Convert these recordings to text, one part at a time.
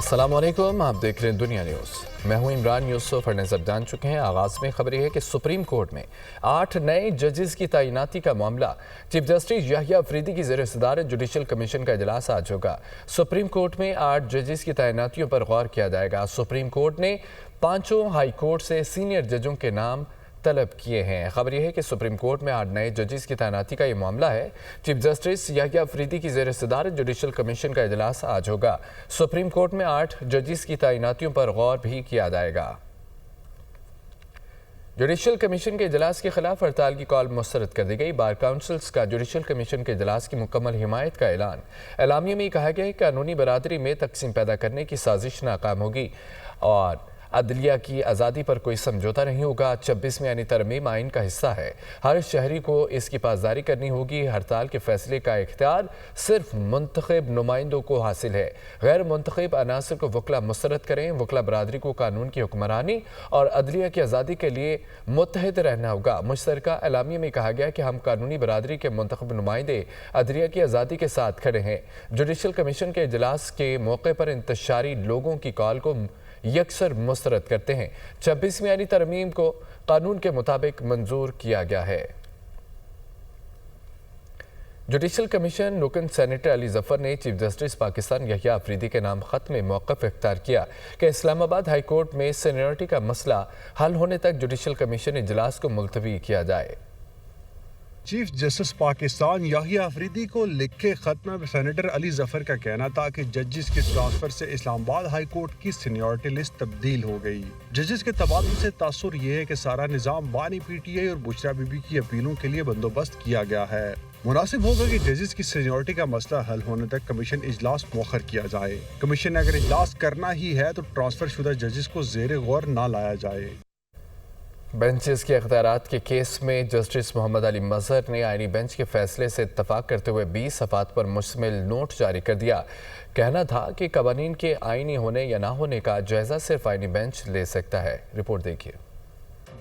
السلام علیکم، آپ دیکھ رہے ہیں دنیا نیوز۔ میں ہوں عمران یوسف اور نظر جان چکے ہیں۔ آغاز میں خبر یہ ہے کہ سپریم کورٹ میں 8 نئے ججز کی تعیناتی کا معاملہ چیف جسٹس یحییٰ افریدی کی زیر صدارت جوڈیشل کمیشن کا اجلاس آج ہوگا۔ سپریم کورٹ میں 8 ججز کی تعیناتیوں پر غور کیا جائے گا۔ سپریم کورٹ نے 5 ہائی کورٹ سے سینئر ججوں کے نام طلب کیے ہیں۔ خبر یہ ہے کہ سپریم کورٹ میں 8 نئے ججز کی تعیناتی کا یہ معاملہ ہے۔ چیف جسٹس یحییٰ افریدی کی زیر صدارت جوڈیشل کمیشن کا اجلاس آج ہوگا۔ سپریم کورٹ میں 8 ججز کی تعیناتیوں پر غور بھی کیا جائے گا۔ جوڈیشل کمیشن کے اجلاس کے خلاف ہڑتال کی کال مسترد کر دی گئی۔ بار کونسلز کا جوڈیشل کمیشن کے اجلاس کی مکمل حمایت کا اعلان۔ اعلامیے میں کہا گیا ہے کہ قانونی برادری میں تقسیم پیدا کرنے کی سازش ناکام ہوگی اور عدلیہ کی آزادی پر کوئی سمجھوتا نہیں ہوگا۔ 26ویں یعنی ترمیم آئین کا حصہ ہے۔ ہر شہری کو اس کی پاسداری کرنی ہوگی۔ ہڑتال کے فیصلے کا اختیار صرف منتخب نمائندوں کو حاصل ہے۔ غیر منتخب عناصر کو وکلا مسترد کریں۔ وکلا برادری کو قانون کی حکمرانی اور عدلیہ کی آزادی کے لیے متحد رہنا ہوگا۔ مشترکہ اعلامیے میں کہا گیا کہ ہم قانونی برادری کے منتخب نمائندے عدلیہ کی آزادی کے ساتھ کھڑے ہیں۔ جوڈیشل کمیشن کے اجلاس کے موقع پر انتشاری لوگوں کی کال کو یکسر مسترد کرتے ہیں۔ 26ویں یعنی ترمیم کو قانون کے مطابق منظور کیا گیا ہے۔ جوڈیشل کمیشن رکن سینیٹر علی ظفر نے چیف جسٹس پاکستان یحییٰ افریدی کے نام خط میں موقف اختیار کیا کہ اسلام آباد ہائی کورٹ میں سینیورٹی کا مسئلہ حل ہونے تک جوڈیشل کمیشن اجلاس کو ملتوی کیا جائے۔ چیف جسٹس پاکستان یحییٰ افریدی کو لکھے خط میں سینیٹر علی ظفر کا کہنا تھا کہ ججز کے ٹرانسفر سے اسلام آباد ہائی کورٹ کی سینیورٹی لسٹ تبدیل ہو گئی۔ ججز کے تبادل سے تاثر یہ ہے کہ سارا نظام بانی پی ٹی آئی اور بشرا بی بی کی اپیلوں کے لیے بندوبست کیا گیا ہے۔ مناسب ہوگا کہ ججز کی سینیورٹی کا مسئلہ حل ہونے تک کمیشن اجلاس مؤخر کیا جائے۔ کمیشن نے اگر اجلاس کرنا ہی ہے تو ٹرانسفر شدہ ججز کو زیر غور نہ لایا جائے۔ بینچز کے اختیارات کے کیس میں جسٹس محمد علی مظہر نے آئینی بینچ کے فیصلے سے اتفاق کرتے ہوئے 20 صفحات پر مشتمل نوٹ جاری کر دیا۔ کہنا تھا کہ قوانین کے آئینی ہونے یا نہ ہونے کا جائزہ صرف آئینی بینچ لے سکتا ہے۔ رپورٹ دیکھیے۔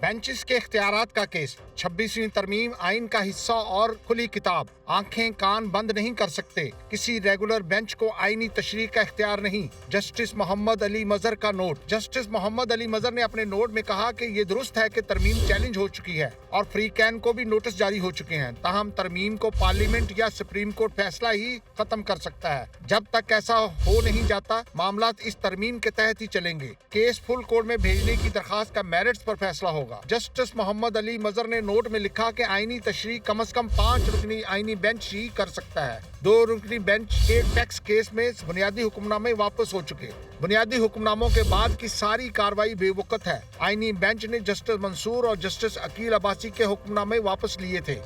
بینچز کے اختیارات کا کیس 26ویں ترمیم آئین کا حصہ اور کھلی کتاب۔ آنکھیں کان بند نہیں کر سکتے۔ کسی ریگولر بینچ کو آئینی تشریح کا اختیار نہیں۔ جسٹس محمد علی مظہر کا نوٹ۔ جسٹس محمد علی مظہر نے اپنے نوٹ میں کہا کہ یہ درست ہے کہ ترمیم چیلنج ہو چکی ہے اور فری کین کو بھی نوٹس جاری ہو چکے ہیں، تاہم ترمیم کو پارلیمنٹ یا سپریم کورٹ فیصلہ ہی ختم کر سکتا ہے۔ جب تک ایسا ہو نہیں جاتا معاملات اس ترمیم کے تحت ہی چلیں گے۔ کیس فل کورٹ میں بھیجنے کی درخواست کا میرٹس پر فیصلہ ہوگا۔ جسٹس محمد علی مظہر نے نوٹ میں لکھا کہ آئینی تشریح کم از کم 5 رکنی آئینی بینچ ہی کر سکتا ہے۔ 2 رکنی بینچ کے ٹیکس کیس میں بنیادی حکم نامے واپس ہو چکے۔ بنیادی حکم ناموں کے بعد کی ساری کارروائی بے وقت ہے۔ آئینی بینچ نے جسٹس منصور اور جسٹس عقیل عباسی کے حکم نامے واپس لیے تھے۔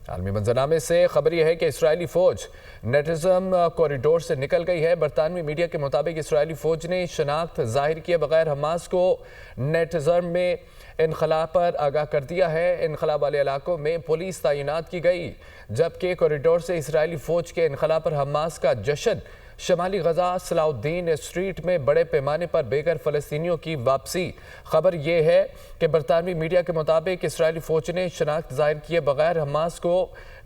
عالمی منظرنامے سے خبر یہ ہے کہ اسرائیلی فوج نیٹزم کوریڈور سے نکل گئی ہے۔ برطانوی میڈیا کے مطابق اسرائیلی فوج نے شناخت ظاہر کیے بغیر حماس کو نیٹزم میں انخلا پر آگاہ کر دیا ہے۔ انخلا والے علاقوں میں پولیس تعینات کی گئی، جبکہ کوریڈور سے اسرائیلی فوج کے انخلا پر حماس کا جشن۔ شمالی غزہ صلاح الدین اسٹریٹ میں بڑے پیمانے پر بے گھر فلسطینیوں کی واپسی۔ خبر یہ ہے کہ برطانوی میڈیا کے مطابق اسرائیلی فوج نے شناخت ظاہر کیے بغیر حماس کو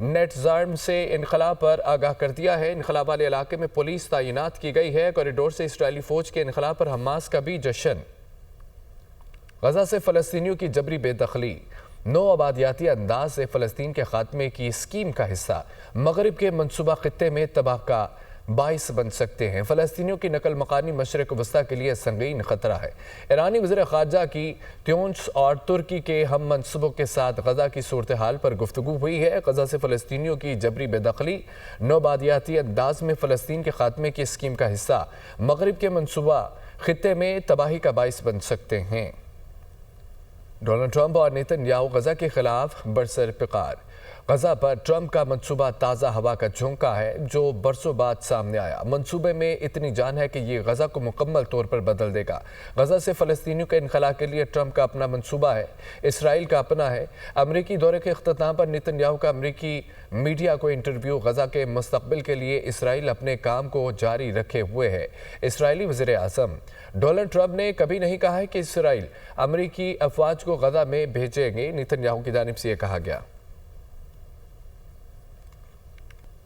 نیٹزم سے انخلا پر آگاہ کر دیا ہے۔ انخلا والے علاقے میں پولیس تعینات کی گئی ہے۔ کوریڈور سے اسرائیلی فوج کے انخلا پر حماس کا بھی جشن۔ غزہ سے فلسطینیوں کی جبری بے دخلی۔ نو آبادیاتی انداز سے فلسطین کے خاتمے کی اسکیم کا حصہ مغرب کے منصوبہ خطے میں تباہ کا باعث بن سکتے ہیں۔ فلسطینیوں کی نقل مکانی مشرق وسطیٰ کے لیے سنگین خطرہ ہے۔ ایرانی وزیر خارجہ کی تیونس اور ترکی کے ہم منصبوں کے ساتھ غزہ کی صورتحال پر گفتگو ہوئی ہے۔ غزہ سے فلسطینیوں کی جبری بے دخلی نو آبادیاتی انداز میں فلسطین کے خاتمے کی اسکیم کا حصہ مغرب کے منصوبہ خطے میں تباہی کا باعث بن سکتے ہیں۔ ڈونلڈ ٹرمپ اور نیتن یاہو غزہ کے خلاف برسر پیکار۔ غزہ پر ٹرمپ کا منصوبہ تازہ ہوا کا جھونکا ہے جو برسوں بعد سامنے آیا۔ منصوبے میں اتنی جان ہے کہ یہ غزہ کو مکمل طور پر بدل دے گا۔ غزہ سے فلسطینیوں کے انخلا کے لیے ٹرمپ کا اپنا منصوبہ ہے، اسرائیل کا اپنا ہے۔ امریکی دورے کے اختتام پر نیتن یاہو کا امریکی میڈیا کو انٹرویو۔ غزہ کے مستقبل کے لیے اسرائیل اپنے کام کو جاری رکھے ہوئے ہے۔ اسرائیلی وزیر اعظم ڈونلڈ ٹرمپ نے کبھی نہیں کہا ہے کہ اسرائیل امریکی افواج کو غزہ میں بھیجیں گے۔ نیتن یاہو کی جانب سے یہ کہا گیا۔